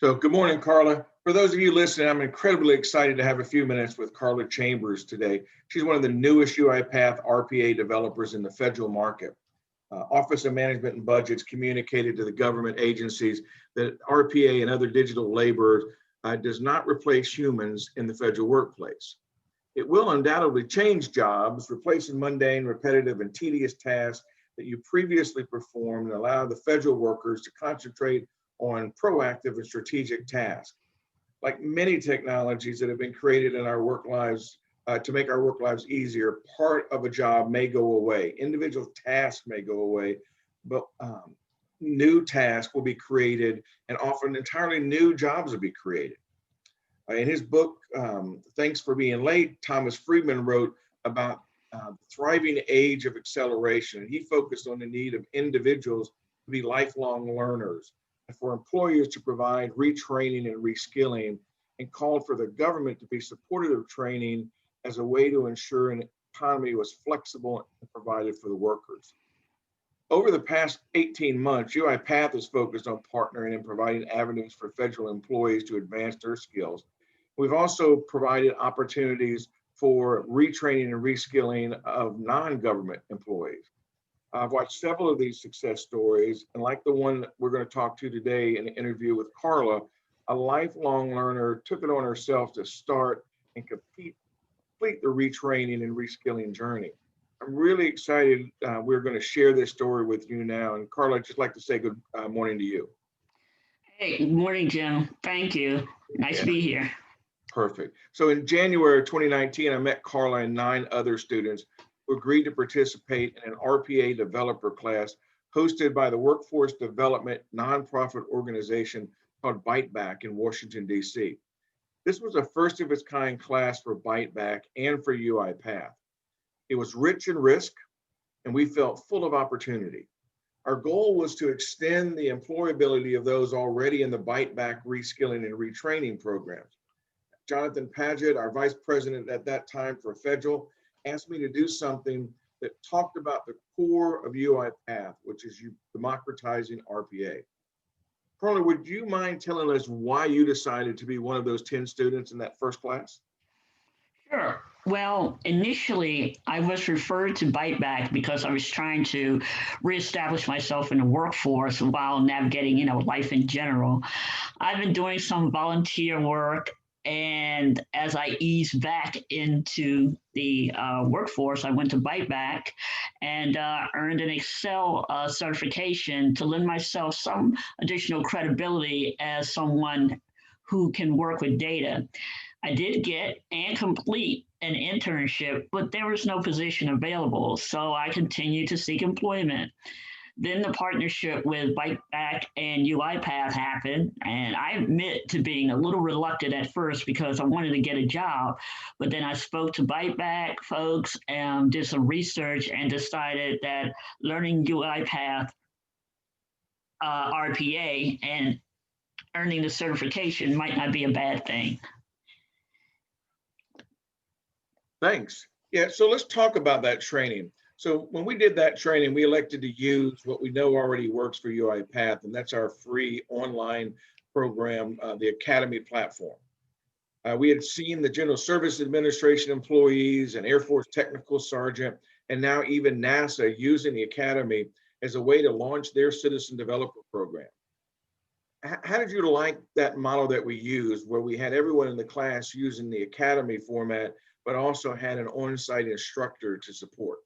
So good morning, Carla. For those of you listening, I'm incredibly excited to have a few minutes with Carla Chambers today. She's one of the newest UiPath RPA developers in the federal market. Office of Management and Budgets communicated to the government agencies that RPA and other digital labor does not replace humans in the federal workplace. It will undoubtedly change jobs, replacing mundane, repetitive, and tedious tasks that you previously performed and allow the federal workers to concentrate on proactive and strategic tasks. Like many technologies that have been created in our work lives to make our work lives easier, part of a job may go away. Individual tasks may go away, but new tasks will be created, and often entirely new jobs will be created. In his book, Thanks for Being Late, Thomas Friedman wrote about the thriving age of acceleration. He focused on the need of individuals to be lifelong learners, and for employers to provide retraining and reskilling, and called for the government to be supportive of training as a way to ensure an economy was flexible and provided for the workers. Over the past 18 months, UiPath is focused on partnering and providing avenues for federal employees to advance their skills. We've also provided opportunities for retraining and reskilling of non-government employees. I've watched several of these success stories, and like the one that we're going to talk to today in the interview with Carla, a lifelong learner took it on herself to start and complete the retraining and reskilling journey. I'm really excited. We're going to share this story with you now. And Carla, I'd just like to say good morning to you. Hey, good morning, Jim. Thank you. Nice to be here. Perfect. So in January of 2019, I met Carla and 9 other students who agreed to participate in an RPA developer class hosted by the workforce development nonprofit organization called ByteBack in Washington, D.C. This was a first of its kind class for ByteBack and for UiPath. It was rich in risk, and we felt full of opportunity. Our goal was to extend the employability of those already in the ByteBack reskilling and retraining programs. Jonathan Paget, our vice president at that time for federal, asked me to do something that talked about the core of UiPath, which is you democratizing RPA. Carla, would you mind telling us why you decided to be one of those 10 students in that first class? Sure. Well, initially, I was referred to ByteBack because I was trying to reestablish myself in the workforce while navigating, life in general. I've been doing some volunteer work, and as I eased back into the workforce, I went to ByteBack and earned an Excel certification to lend myself some additional credibility as someone who can work with data. I did get and complete an internship, but there was no position available, so I continued to seek employment. Then the partnership with ByteBack and UiPath happened, and I admit to being a little reluctant at first because I wanted to get a job, but then I spoke to ByteBack folks and did some research and decided that learning UiPath RPA and earning the certification might not be a bad thing. Thanks. Yeah, so let's talk about that training. So when we did that training, we elected to use what we know already works for UiPath, and that's our free online program, the Academy platform. We had seen the General Service Administration employees and Air Force Technical Sergeant, and now even NASA using the Academy as a way to launch their citizen developer program. How did you like that model that we used, where we had everyone in the class using the Academy format, but also had an on-site instructor to support?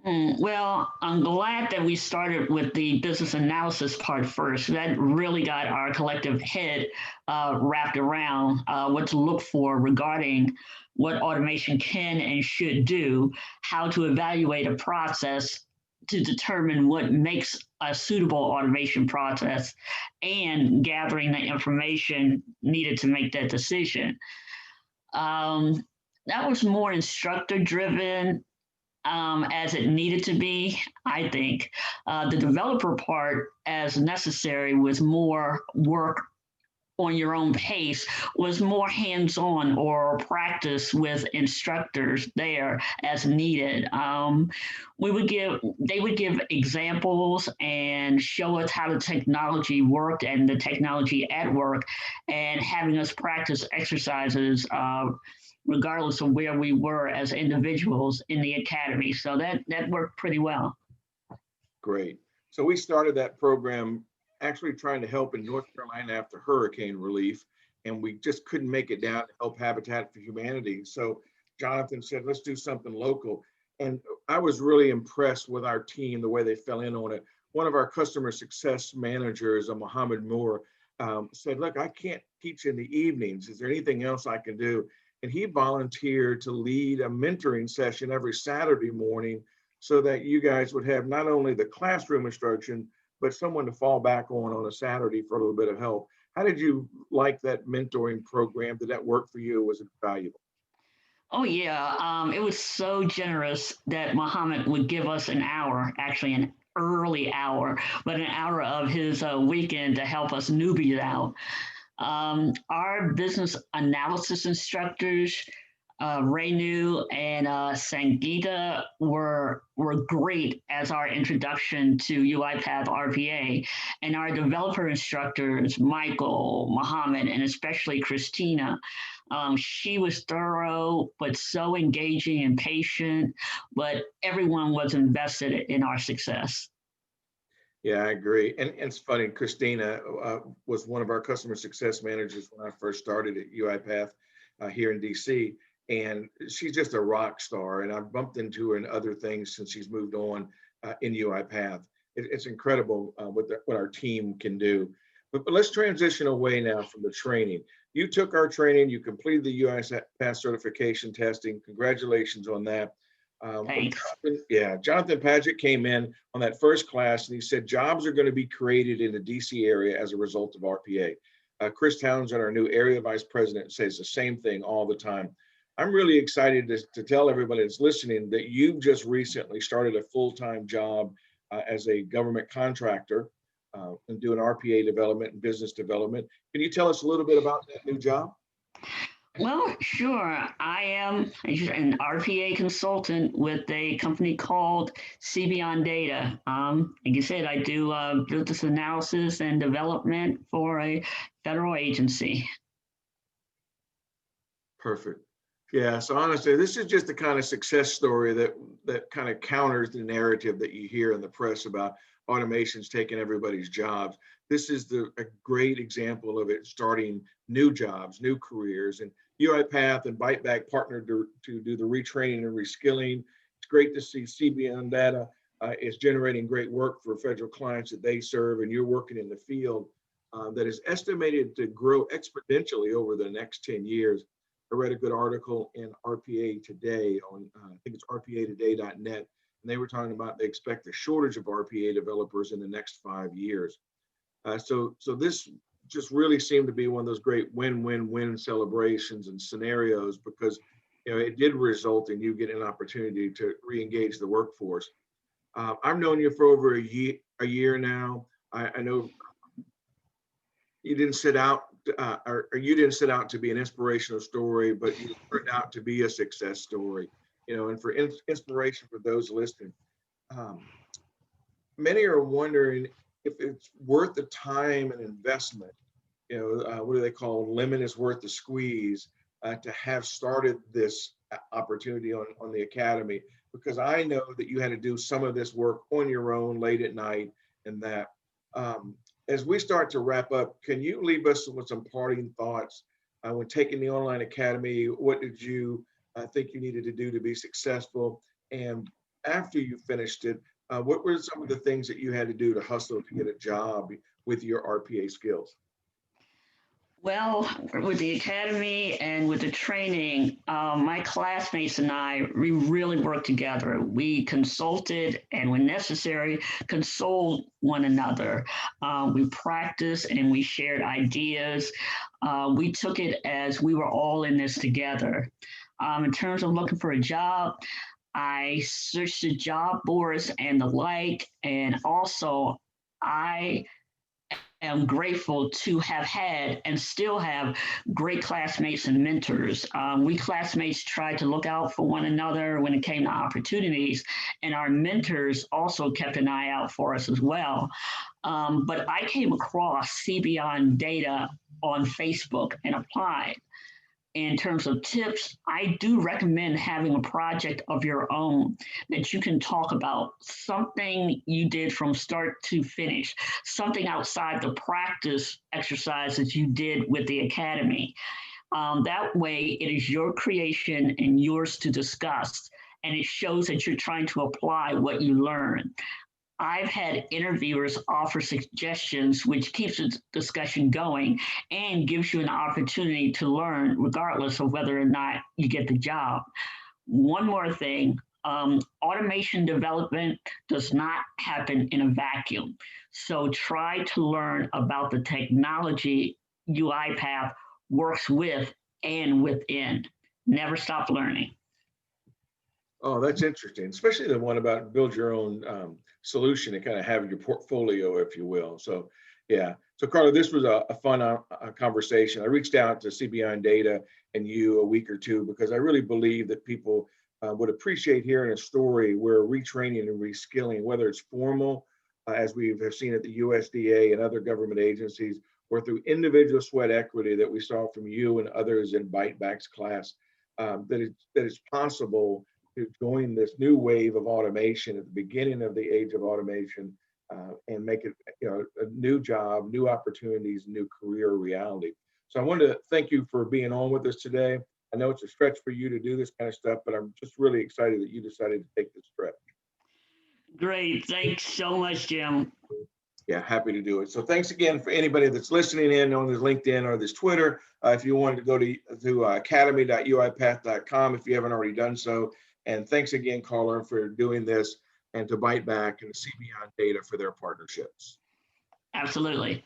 Well, I'm glad that we started with the business analysis part first. That really got our collective head wrapped around what to look for regarding what automation can and should do, how to evaluate a process to determine what makes a suitable automation process, and gathering the information needed to make that decision. That was more instructor driven as it needed to be, I think. The developer part, as necessary, was more work on your own pace was more hands-on or practice with instructors there as needed. They would give examples and show us how the technology worked and the technology at work, and having us practice exercises regardless of where we were as individuals in the academy. So that worked pretty well. Great. So we started that program actually trying to help in North Carolina after hurricane relief, and we just couldn't make it down to help Habitat for Humanity. So Jonathan said, let's do something local. And I was really impressed with our team, the way they fell in on it. One of our customer success managers, Mohammed Moore, said, look, I can't teach in the evenings. Is there anything else I can do? And he volunteered to lead a mentoring session every Saturday morning so that you guys would have not only the classroom instruction, but someone to fall back on a Saturday for a little bit of help. How did you like that mentoring program? Did that work for you? Was it valuable? Oh yeah, it was so generous that Muhammad would give us an hour, actually an early hour, but an hour of his weekend to help us newbies out. Our business analysis instructors, Renu and Sangeeta, were great as our introduction to UiPath RPA, and our developer instructors, Michael, Mohammed, and especially Christina. She was thorough, but so engaging and patient, but everyone was invested in our success. Yeah, I agree. And it's funny, Christina was one of our customer success managers when I first started at UiPath here in DC. And she's just a rock star. And I've bumped into her in other things since she's moved on in UiPath. It's incredible what our team can do. But let's transition away now from the training. You took our training, you completed the UiPath certification testing. Congratulations on that. Thanks. Jonathan Paget came in on that first class and he said jobs are going to be created in the DC area as a result of RPA. Chris Townsend, our new area vice president, says the same thing all the time. I'm really excited to tell everybody that's listening that you've just recently started a full-time job as a government contractor and doing RPA development and business development. Can you tell us a little bit about that new job? Well, sure. I am an RPA consultant with a company called cBEYONData. Like you said, I do business analysis and development for a federal agency. Perfect. Yeah, so honestly, this is just the kind of success story that kind of counters the narrative that you hear in the press about automation's taking everybody's jobs. This is a great example of it starting new jobs, new careers. And UiPath and ByteBack partnered to do the retraining and reskilling. It's great to see cBEYONData is generating great work for federal clients that they serve, and you're working in the field that is estimated to grow exponentially over the next 10 years. I read a good article in RPA Today on, I think it's rpatoday.net, and they were talking about they expect a shortage of RPA developers in the next 5 years. So this just really seemed to be one of those great win-win-win celebrations and scenarios because it did result in you getting an opportunity to re-engage the workforce. I've known you for over a year now. I know you didn't set out or you didn't set out to be an inspirational story, but you turned out to be a success story, and for inspiration for those listening. Many are wondering if it's worth the time and investment, what do they call lemon is worth the squeeze, to have started this opportunity on the Academy, because I know that you had to do some of this work on your own late at night and that. As we start to wrap up, can you leave us with some parting thoughts when taking the online academy? What did you think you needed to do to be successful? And after you finished it, what were some of the things that you had to do to hustle to get a job with your RPA skills? Well, with the academy and with the training, my classmates and I, we really worked together. We consulted and when necessary, consoled one another. We practiced and we shared ideas. We took it as we were all in this together. In terms of looking for a job, I searched the job boards and the like, and also I am grateful to have had and still have great classmates and mentors. We classmates tried to look out for one another when it came to opportunities, and our mentors also kept an eye out for us as well. But I came across cBEYONData on Facebook and applied. In terms of tips, I do recommend having a project of your own that you can talk about, something you did from start to finish, something outside the practice exercises you did with the academy. That way, it is your creation and yours to discuss, and it shows that you're trying to apply what you learn. I've had interviewers offer suggestions, which keeps the discussion going and gives you an opportunity to learn, regardless of whether or not you get the job. One more thing, automation development does not happen in a vacuum. So try to learn about the technology UiPath works with and within. Never stop learning. Oh, that's interesting, especially the one about build your own solution and kind of have your portfolio, if you will. So, yeah. So, Carla, this was a fun conversation. I reached out to cBEYONData and you a week or two because I really believe that people would appreciate hearing a story where retraining and reskilling, whether it's formal, as we have seen at the USDA and other government agencies, or through individual sweat equity that we saw from you and others in ByteBack's class, that it's possible to join this new wave of automation at the beginning of the age of automation, and make it, a new job, new opportunities, new career reality. So I wanted to thank you for being on with us today. I know it's a stretch for you to do this kind of stuff, but I'm just really excited that you decided to take this stretch. Great. Thanks so much, Jim. Yeah, happy to do it. So thanks again for anybody that's listening in on this LinkedIn or this Twitter. If you wanted to go to academy.uipath.com if you haven't already done so. And thanks again, Carla, for doing this, and to ByteBack and the cBEYONData for their partnerships. Absolutely.